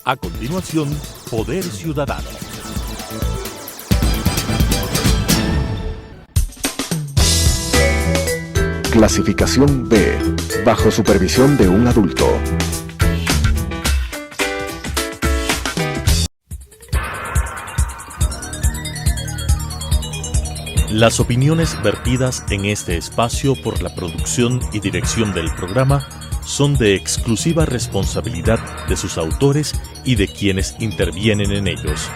A continuación, Poder Ciudadano. Clasificación B, bajo supervisión de un adulto. Las opiniones vertidas en este espacio por la producción y dirección del programa son de exclusiva responsabilidad de sus autores y de quienes intervienen en ellos.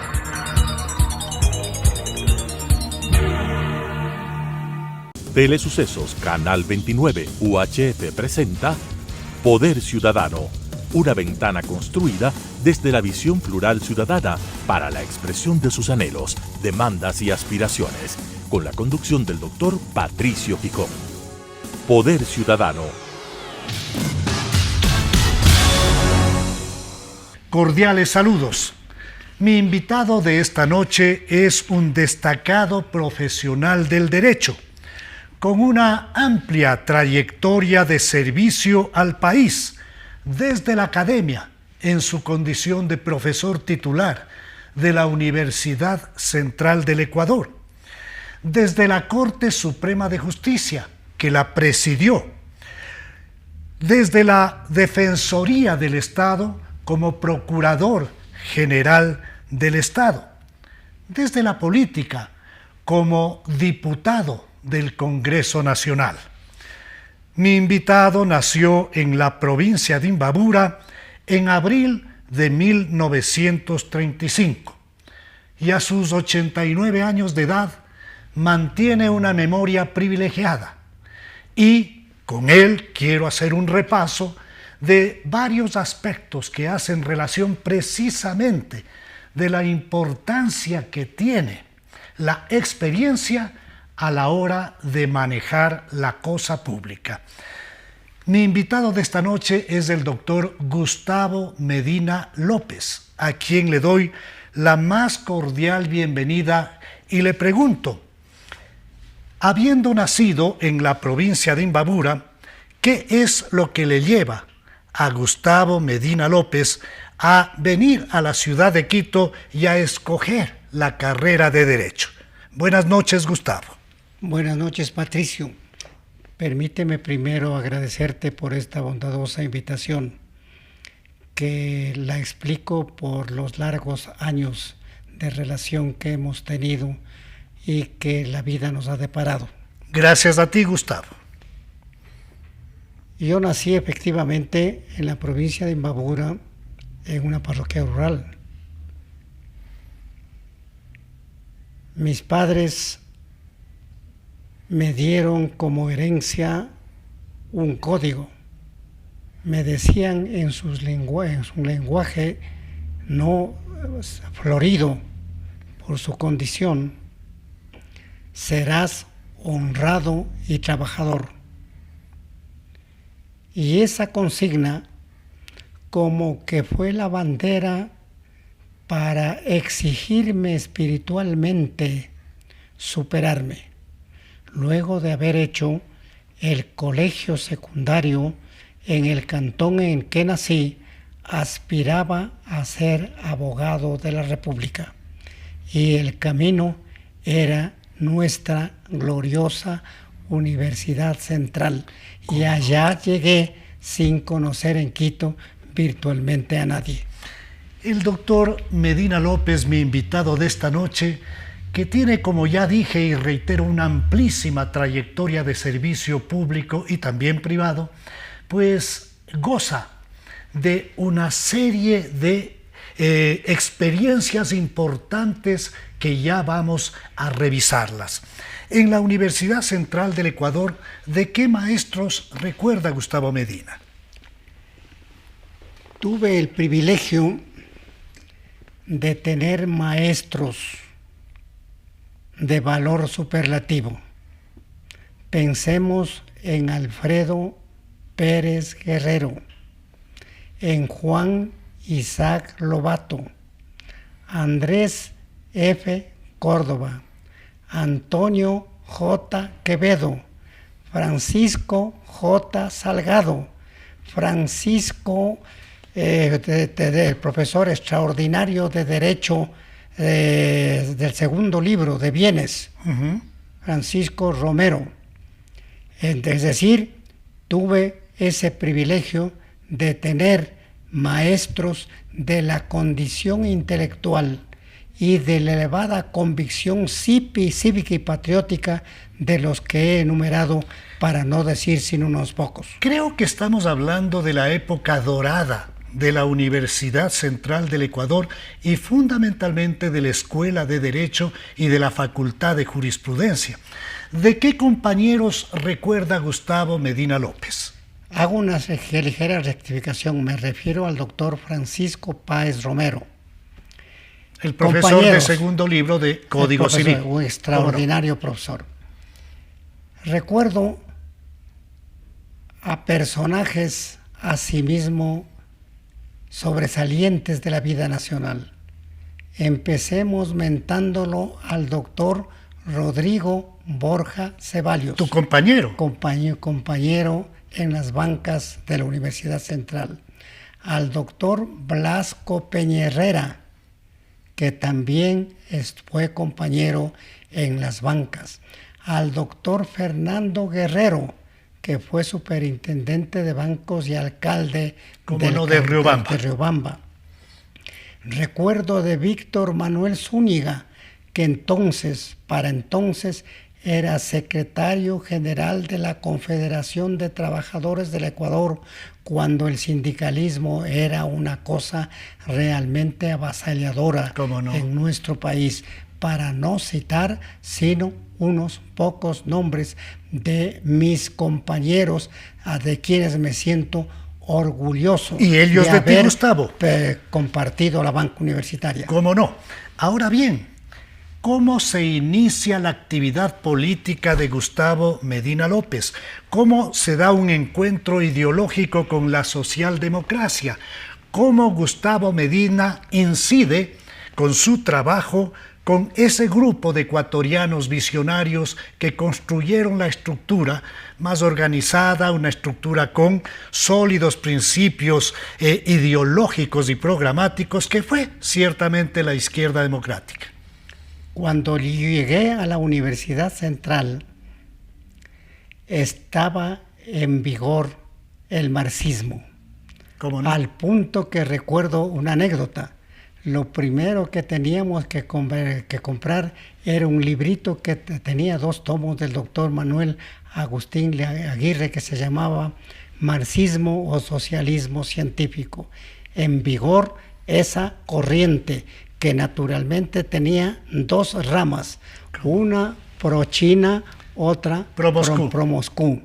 Telesucesos Canal 29 UHF presenta Poder Ciudadano, una ventana construida desde la visión plural ciudadana para la expresión de sus anhelos, demandas y aspiraciones, con la conducción del doctor Patricio Picón. Poder Ciudadano. Cordiales saludos. Mi invitado de esta noche es un destacado profesional del derecho, con una amplia trayectoria de servicio al país, desde la academia, en su condición de profesor titular de la Universidad Central del Ecuador, desde la Corte Suprema de Justicia, que la presidió, desde la Defensoría del Estado como Procurador General del Estado, desde la política como diputado del Congreso Nacional. Mi invitado nació en la provincia de Imbabura en abril de 1935 y a sus 89 años de edad mantiene una memoria privilegiada, y con él quiero hacer un repaso de varios aspectos que hacen relación precisamente de la importancia que tiene la experiencia a la hora de manejar la cosa pública. Mi invitado de esta noche es el doctor Gustavo Medina López, a quien le doy la más cordial bienvenida y le pregunto, habiendo nacido en la provincia de Imbabura, ¿qué es lo que le lleva a Gustavo Medina López a venir a la ciudad de Quito y a escoger la carrera de Derecho? Buenas noches, Gustavo. Buenas noches, Patricio. Permíteme primero agradecerte por esta bondadosa invitación, que la explico por los largos años de relación que hemos tenido y que la vida nos ha deparado. Gracias a ti, Gustavo. Yo nací efectivamente en la provincia de Imbabura, en una parroquia rural. Mis padres me dieron como herencia un código. Me decían en su lenguaje no florido por su condición: serás honrado y trabajador. Y esa consigna como que fue la bandera para exigirme espiritualmente superarme. Luego de haber hecho el colegio secundario en el cantón en que nací, aspiraba a ser abogado de la República. Y el camino era nuestra gloriosa Universidad Central. Y allá llegué sin conocer en Quito virtualmente a nadie. El doctor Medina López, mi invitado de esta noche, que tiene, como ya dije y reitero, una amplísima trayectoria de servicio público y también privado, pues goza de una serie de experiencias importantes que ya vamos a revisarlas. En la Universidad Central del Ecuador, ¿de qué maestros recuerda Gustavo Medina? Tuve el privilegio de tener maestros de valor superlativo. Pensemos en Alfredo Pérez Guerrero, en Juan Isaac Lobato, Andrés F. Córdoba, Antonio J. Quevedo, Francisco J. Salgado, Francisco del profesor extraordinario de Derecho del segundo libro de Bienes, Francisco Romero. Es decir, tuve ese privilegio de tener maestros de la condición intelectual y de la elevada convicción cívica y patriótica de los que he enumerado, para no decir sin unos pocos. Creo que estamos hablando de la época dorada de la Universidad Central del Ecuador y fundamentalmente de la Escuela de Derecho y de la Facultad de Jurisprudencia. ¿De qué compañeros recuerda Gustavo Medina López? Hago una ligera rectificación, me refiero al doctor Francisco Páez Romero. El profesor de segundo libro de Código Civil. Un extraordinario profesor. Recuerdo a personajes asimismo sobresalientes de la vida nacional. Empecemos mentándolo al doctor Rodrigo Borja Ceballos. ¿Tu compañero? Compañero en las bancas de la Universidad Central. Al doctor Blasco Peña-Herrera, que también fue compañero en las bancas. Al doctor Fernando Guerrero, que fue superintendente de bancos y alcalde de Riobamba. Recuerdo de Víctor Manuel Zúñiga, que para entonces era secretario general de la Confederación de Trabajadores del Ecuador, cuando el sindicalismo era una cosa realmente avasalladora en nuestro país, para no citar sino unos pocos nombres de mis compañeros, de quienes me siento orgulloso. ¿Y ellos de ti, Gustavo? Compartido la banca universitaria. ¿Cómo no? Ahora bien, ¿cómo se inicia la actividad política de Gustavo Medina López? ¿Cómo se da un encuentro ideológico con la socialdemocracia? ¿Cómo Gustavo Medina incide con su trabajo con ese grupo de ecuatorianos visionarios que construyeron la estructura más organizada, una estructura con sólidos principios ideológicos y programáticos, que fue ciertamente la izquierda democrática? Cuando llegué a la Universidad Central, estaba en vigor el marxismo. ¿Cómo no? Al punto que recuerdo una anécdota. Lo primero que teníamos que comprar era un librito que tenía 2 tomos del doctor Manuel Agustín Aguirre, que se llamaba Marxismo o Socialismo Científico. En vigor esa corriente, que naturalmente tenía 2 ramas, una pro-China, otra pro-Moscú.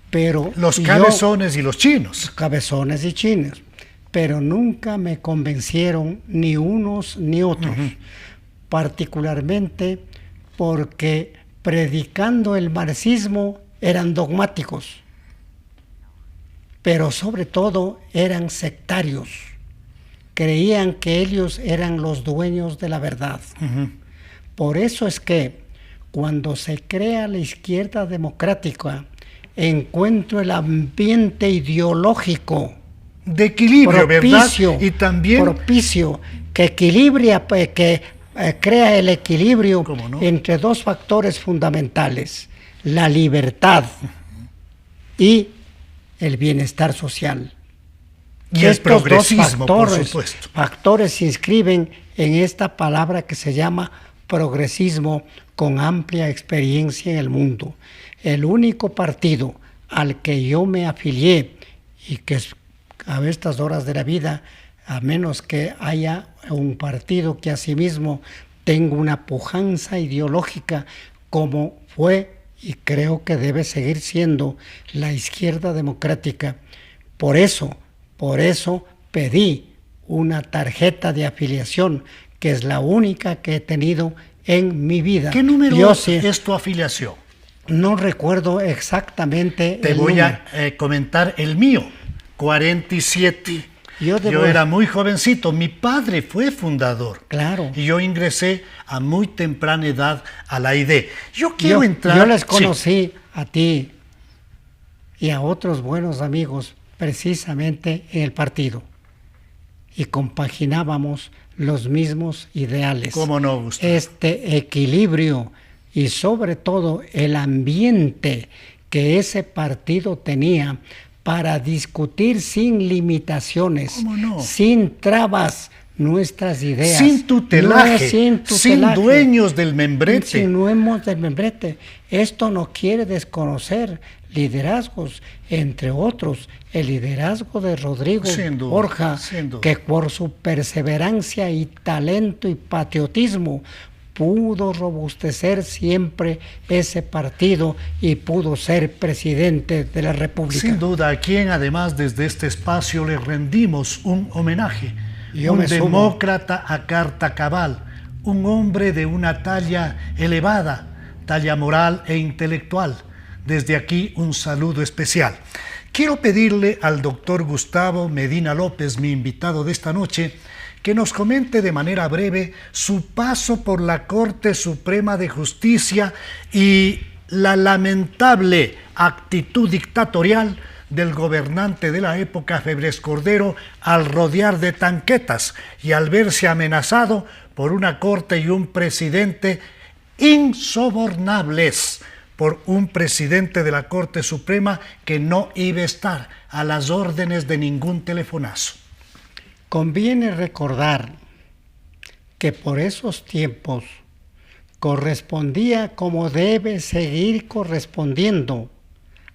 Pero los cabezones y los chinos. Cabezones y chinos. Pero nunca me convencieron ni unos ni otros, particularmente porque predicando el marxismo eran dogmáticos, pero sobre todo eran sectarios. Creían que ellos eran los dueños de la verdad. Por eso es que cuando se crea la izquierda democrática, encuentro el ambiente ideológico de equilibrio, propicio, ¿verdad? Y también propicio, que equilibra, crea el equilibrio entre 2 factores fundamentales: la libertad y el bienestar social. Y el progresismo, por supuesto. Factores se inscriben en esta palabra que se llama progresismo, con amplia experiencia en el mundo. El único partido al que yo me afilié, y que a estas horas de la vida, a menos que haya un partido que asimismo tenga una pujanza ideológica, como fue y creo que debe seguir siendo la izquierda democrática. Por eso pedí una tarjeta de afiliación, que es la única que he tenido en mi vida. ¿Qué número es tu afiliación? No recuerdo exactamente. Te voy a comentar el mío. 47. Yo era muy jovencito. Mi padre fue fundador. Claro. Y yo ingresé a muy temprana edad a la ID. Yo entrar. Yo les conocí a ti y a otros buenos amigos precisamente en el partido. y compaginábamos los mismos ideales. ¿Cómo no, Gustavo? Este equilibrio y sobre todo el ambiente que ese partido tenía para discutir sin limitaciones, ¿Cómo no? sin trabas, nuestras ideas. Sin tutelaje, sin dueños del membrete. Sin dueños del membrete. Esto no quiere desconocer liderazgos, entre otros, el liderazgo de Rodrigo Borja, que por su perseverancia y talento y patriotismo pudo robustecer siempre ese partido y pudo ser presidente de la República. Sin duda, a quien además desde este espacio le rendimos un homenaje. Un demócrata a carta cabal, un hombre de una talla elevada, talla moral e intelectual. Desde aquí un saludo especial. Quiero pedirle al doctor Gustavo Medina López, mi invitado de esta noche, que nos comente de manera breve su paso por la Corte Suprema de Justicia y la lamentable actitud dictatorial del gobernante de la época, Febres Cordero, al rodear de tanquetas y al verse amenazado por una corte y un presidente insobornables, por un presidente de la Corte Suprema que no iba a estar a las órdenes de ningún telefonazo. Conviene recordar que por esos tiempos correspondía, como debe seguir correspondiendo,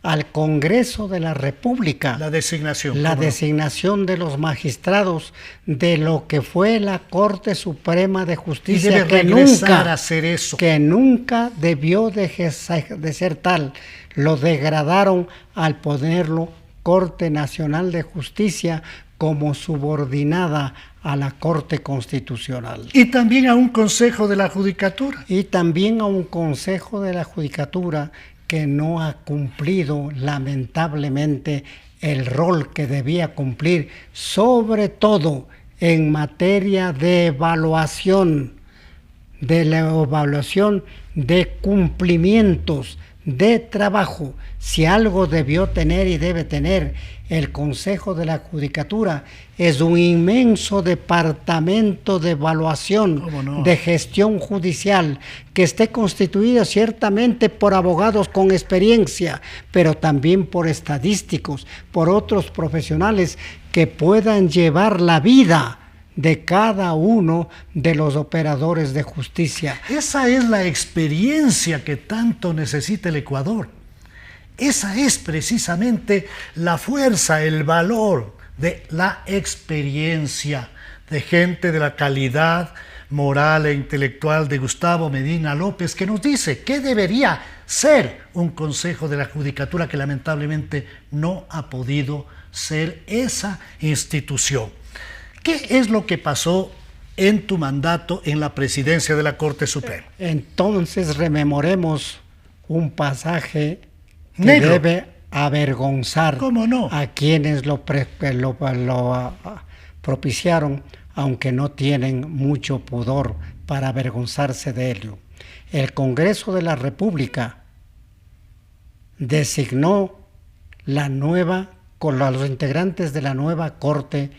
al Congreso de la República la designación de los magistrados de lo que fue la Corte Suprema de Justicia, y debe regresar a hacer eso, que nunca debió de ser tal. Lo degradaron al ponerlo Corte Nacional de Justicia como subordinada a la Corte Constitucional. Y también a un Consejo de la Judicatura. Y también a un Consejo de la Judicatura que no ha cumplido lamentablemente el rol que debía cumplir, sobre todo en materia de evaluación, de cumplimientos, de trabajo. Si algo debió tener y debe tener el Consejo de la Judicatura, es un inmenso departamento de evaluación, de gestión judicial, que esté constituido ciertamente por abogados con experiencia, pero también por estadísticos, por otros profesionales que puedan llevar la vida de cada uno de los operadores de justicia. Esa es la experiencia que tanto necesita el Ecuador. Esa es precisamente la fuerza, el valor de la experiencia de gente de la calidad moral e intelectual de Gustavo Medina López, que nos dice qué debería ser un Consejo de la Judicatura, que lamentablemente no ha podido ser esa institución. ¿Qué es lo que pasó en tu mandato en la presidencia de la Corte Suprema? Entonces rememoremos un pasaje que debe avergonzar a quienes lo propiciaron, aunque no tienen mucho pudor para avergonzarse de ello. El Congreso de la República designó con los integrantes de la nueva Corte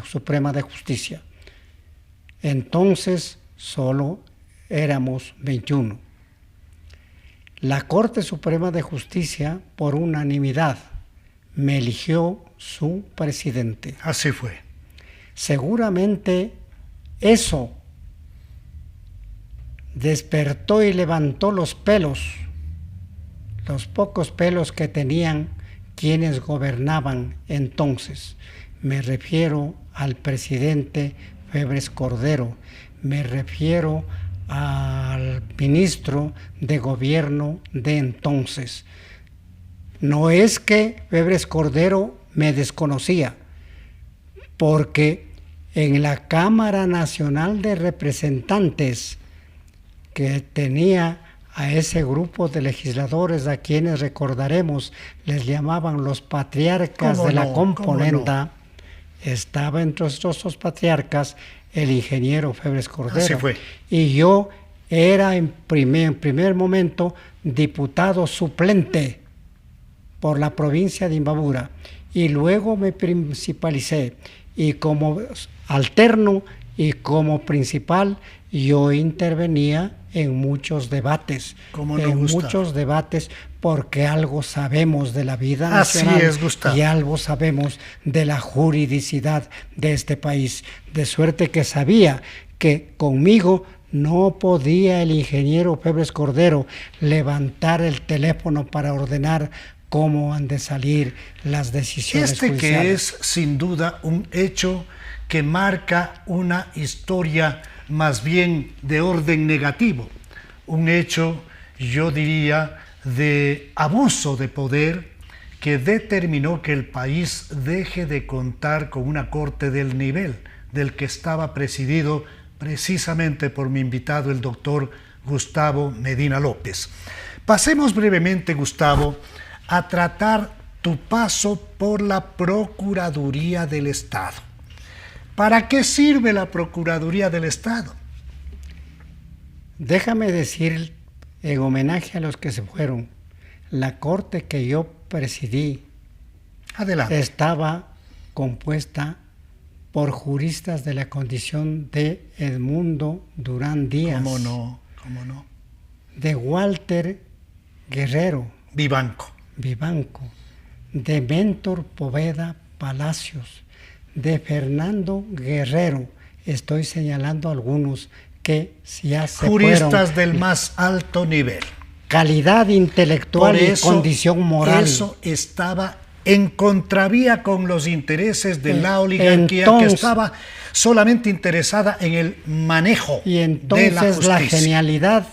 Suprema de Justicia. Entonces solo éramos 21. La Corte Suprema de Justicia, por unanimidad, me eligió su presidente. Así fue. Seguramente eso despertó y levantó los pocos pelos que tenían quienes gobernaban entonces. Me refiero al presidente Febres Cordero, me refiero al ministro de gobierno de entonces. No es que Febres Cordero me desconocía, porque en la Cámara Nacional de Representantes, que tenía a ese grupo de legisladores a quienes recordaremos, les llamaban los patriarcas de la componenda, estaba entre esos patriarcas el ingeniero Febres Cordero. Así fue. Y yo era en primer momento diputado suplente por la provincia de Imbabura, y luego me principalicé, y como alterno y como principal yo intervenía en muchos debates, porque algo sabemos de la vida nacional. Así es, Gustavo. Y algo sabemos de la juridicidad de este país, de suerte que sabía que conmigo no podía el ingeniero Febres Cordero levantar el teléfono para ordenar cómo han de salir las decisiones judiciales. Que es sin duda un hecho que marca una historia más bien de orden negativo, un hecho, yo diría, de abuso de poder que determinó que el país deje de contar con una corte del nivel del que estaba presidido precisamente por mi invitado, el doctor Gustavo Medina López. Pasemos brevemente, Gustavo, a tratar tu paso por la Procuraduría del Estado. ¿Para qué sirve la Procuraduría del Estado? Déjame decir, en homenaje a los que se fueron, la corte que yo presidí estaba compuesta por juristas de la condición de Edmundo Durán Díaz. ¿Cómo no? De Walter Guerrero. Vivanco. De Mentor Poveda Palacios. De Fernando Guerrero. Estoy señalando algunos que ya se juristas fueron. Del más alto nivel. Calidad intelectual y condición moral. Eso estaba en contravía con los intereses de la oligarquía, que estaba solamente interesada en el manejo y entonces de la justicia. La genialidad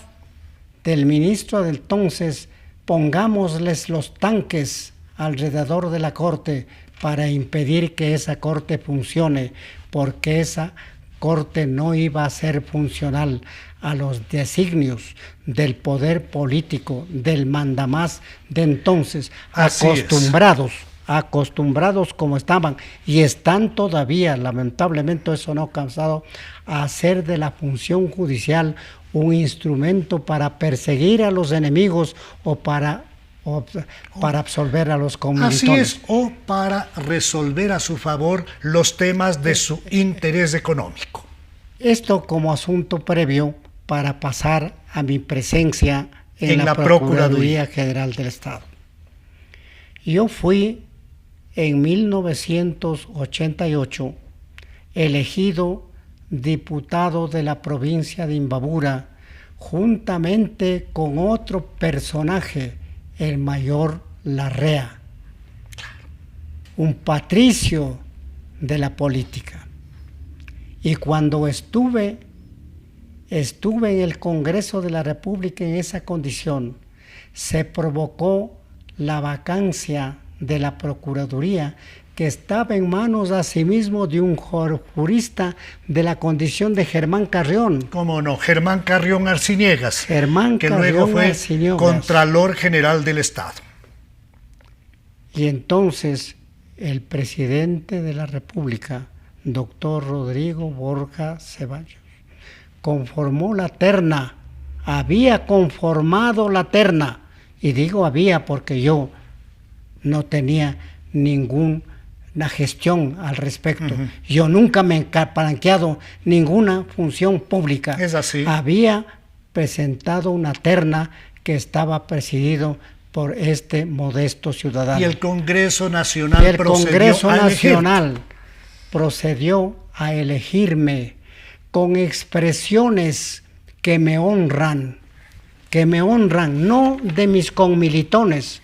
del ministro de entonces, pongámosles los tanques alrededor de la corte para impedir que esa corte funcione, porque esa corte no iba a ser funcional a los designios del poder político, del mandamás de entonces, acostumbrados como estaban y están todavía, lamentablemente eso no ha cansado, a hacer de la función judicial un instrumento para perseguir a los enemigos o para absolver a los comunitarios. Así es, o para resolver a su favor los temas de su interés económico. Esto como asunto previo para pasar a mi presencia en la Procuraduría General del Estado. Yo fui en 1988 elegido diputado de la provincia de Imbabura, juntamente con otro personaje, el mayor Larrea, un patricio de la política. Y cuando estuve en el Congreso de la República en esa condición, se provocó la vacancia de la Procuraduría, que estaba en manos asimismo de un jurista de la condición de Germán Carrión. ¿Cómo no? Germán Carrión Arciniegas, que luego fue Contralor General del Estado. Y entonces el presidente de la República, doctor Rodrigo Borja Ceballos, conformó la terna, había conformado la terna, y digo había porque yo no tenía ninguna gestión al respecto. Yo nunca me he palanqueado ninguna función pública. Es así. Había presentado una terna que estaba presidido por este modesto ciudadano. Y el Congreso Nacional procedió a elegirme con expresiones que me honran, no de mis conmilitones,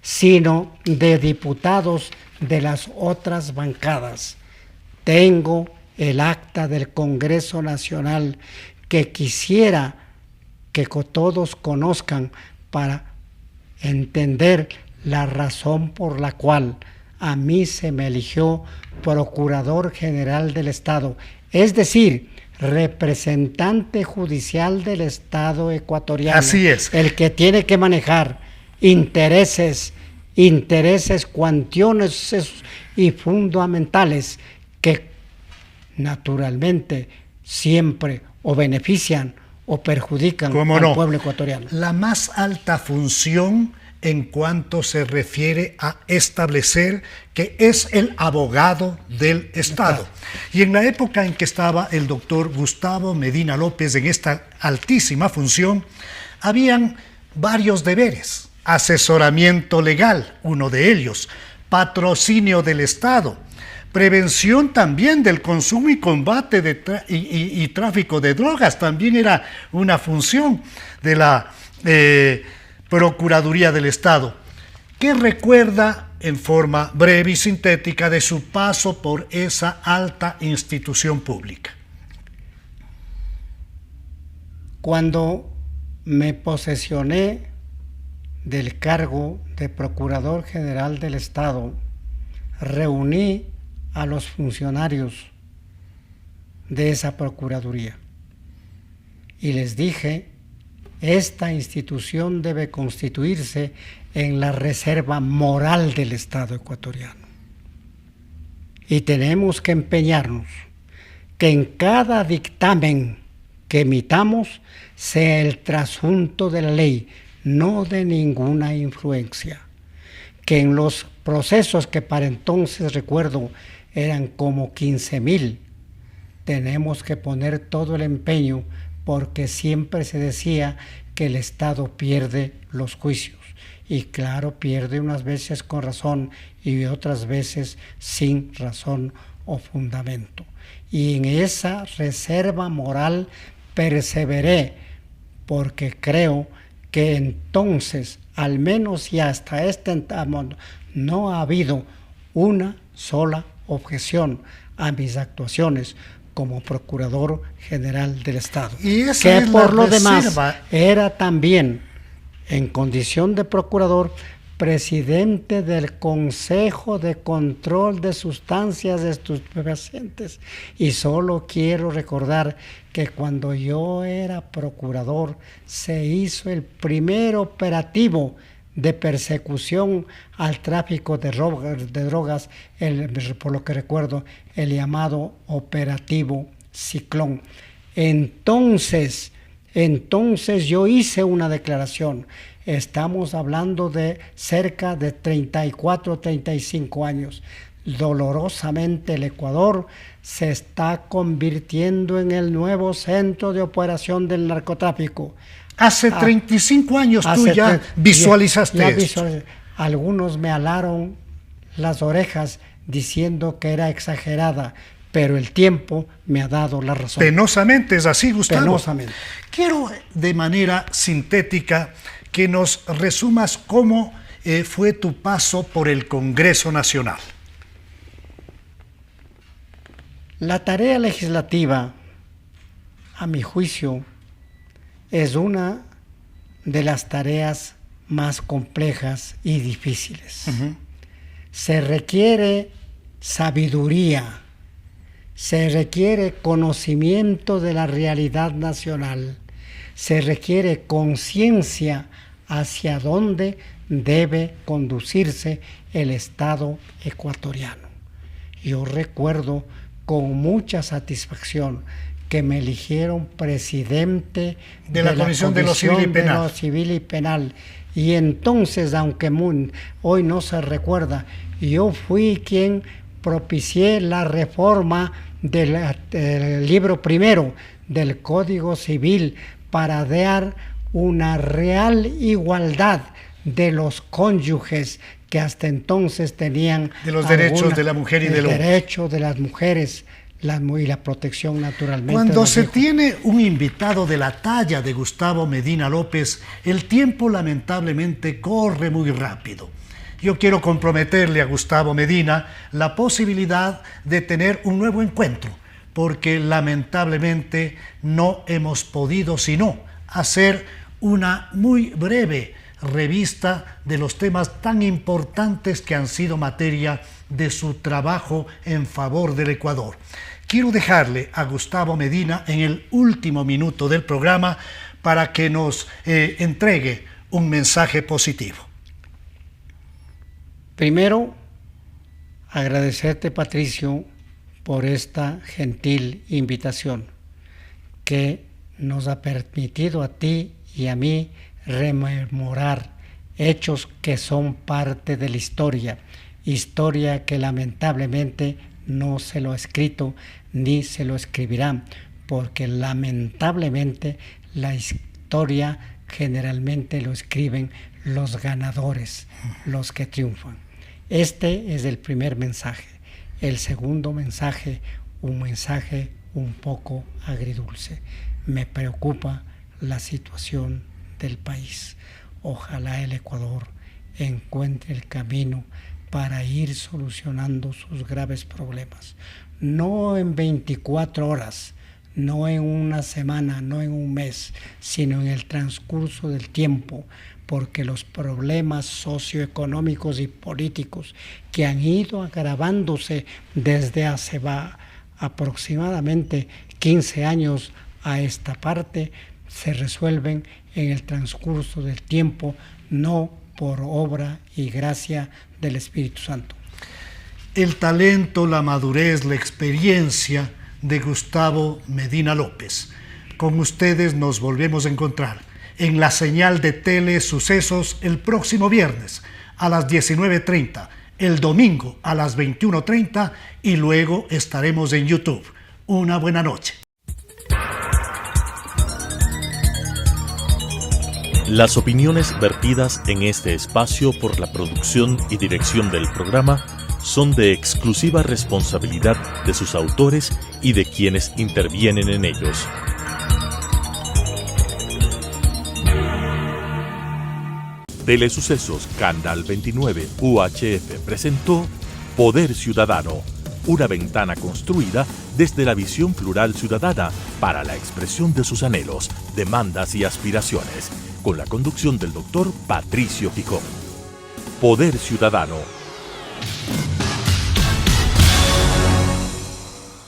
sino de diputados de las otras bancadas. Tengo el acta del Congreso Nacional que quisiera que todos conozcan para entender la razón por la cual a mí se me eligió Procurador General del Estado, es decir, representante judicial del Estado ecuatoriano. Así es. El que tiene que manejar intereses cuantiosos y fundamentales que naturalmente siempre o benefician o perjudican al pueblo ecuatoriano. La más alta función en cuanto se refiere a establecer que es el abogado del Estado. Y en la época en que estaba el doctor Gustavo Medina López en esta altísima función, habían varios deberes: asesoramiento legal, uno de ellos, patrocinio del Estado, prevención también del consumo y combate y tráfico de drogas, también era una función de la Procuraduría del Estado. ¿Qué recuerda en forma breve y sintética de su paso por esa alta institución pública? Cuando me posesioné del cargo de Procurador General del Estado, reuní a los funcionarios de esa Procuraduría y les dije: esta institución debe constituirse en la reserva moral del Estado ecuatoriano. Y tenemos que empeñarnos que en cada dictamen que emitamos sea el trasunto de la ley, no de ninguna influencia. Que en los procesos que para entonces, recuerdo, eran como 15,000, tenemos que poner todo el empeño, porque siempre se decía que el Estado pierde los juicios. Y claro, pierde unas veces con razón y otras veces sin razón o fundamento. Y en esa reserva moral perseveré, porque creo que entonces, al menos y hasta este momento, no ha habido una sola objeción a mis actuaciones como Procurador General del Estado, y esa que es por lo reserva. demás era también, en condición de procurador, presidente del Consejo de Control de Sustancias Estupefacientes. Y solo quiero recordar que cuando yo era procurador se hizo el primer operativo de persecución al tráfico de drogas, por lo que recuerdo, el llamado Operativo Ciclón. Entonces yo hice una declaración. Estamos hablando de cerca de 34, 35 años. Dolorosamente el Ecuador se está convirtiendo en el nuevo centro de operación del narcotráfico. Hace 35 años tú ya visualizaste esto. Algunos me alaron las orejas diciendo que era exagerada, pero el tiempo me ha dado la razón. Penosamente es así, Gustavo. Penosamente. Quiero de manera sintética que nos resumas cómo fue tu paso por el Congreso Nacional. La tarea legislativa, a mi juicio, es una de las tareas más complejas y difíciles. Se requiere sabiduría, se requiere conocimiento de la realidad nacional, se requiere conciencia hacia dónde debe conducirse el Estado ecuatoriano. Yo recuerdo con mucha satisfacción que me eligieron presidente de la Comisión de lo Civil y Penal. Y entonces, aunque hoy no se recuerda, yo fui quien propicié la reforma del libro primero del Código Civil para dar una real igualdad de los cónyuges que hasta entonces tenían de los derechos de la mujer y del hombre. El derecho de las mujeres y la protección naturalmente. Cuando se tiene un invitado de la talla de Gustavo Medina López, el tiempo lamentablemente corre muy rápido. Yo quiero comprometerle a Gustavo Medina la posibilidad de tener un nuevo encuentro, porque lamentablemente no hemos podido sino hacer una muy breve revista de los temas tan importantes que han sido materia de su trabajo en favor del Ecuador. Quiero dejarle a Gustavo Medina en el último minuto del programa para que nos entregue un mensaje positivo. Primero, agradecerte, Patricio, por esta gentil invitación que nos ha permitido a ti y a mí rememorar hechos que son parte de la historia que lamentablemente no se lo ha escrito ni se lo escribirá, porque lamentablemente la historia generalmente lo escriben los ganadores, los que triunfan. Este es el primer mensaje. El segundo mensaje, un mensaje un poco agridulce. Me preocupa la situación del país. Ojalá el Ecuador encuentre el camino para ir solucionando sus graves problemas. No en 24 horas, no en una semana, no en un mes, sino en el transcurso del tiempo, porque los problemas socioeconómicos y políticos que han ido agravándose desde hace aproximadamente 15 años a esta parte, se resuelven en el transcurso del tiempo, no por obra y gracia del Espíritu Santo. El talento, la madurez, la experiencia de Gustavo Medina López. Con ustedes nos volvemos a encontrar en la señal de Tele Sucesos el próximo viernes a las 19:30, el domingo a las 21:30 y luego estaremos en YouTube. Una buena noche. Las opiniones vertidas en este espacio por la producción y dirección del programa son de exclusiva responsabilidad de sus autores y de quienes intervienen en ellos. Telesucesos Canal 29 UHF presentó Poder Ciudadano, una ventana construida desde la visión plural ciudadana para la expresión de sus anhelos, demandas y aspiraciones, con la conducción del doctor Patricio Picón. Poder Ciudadano.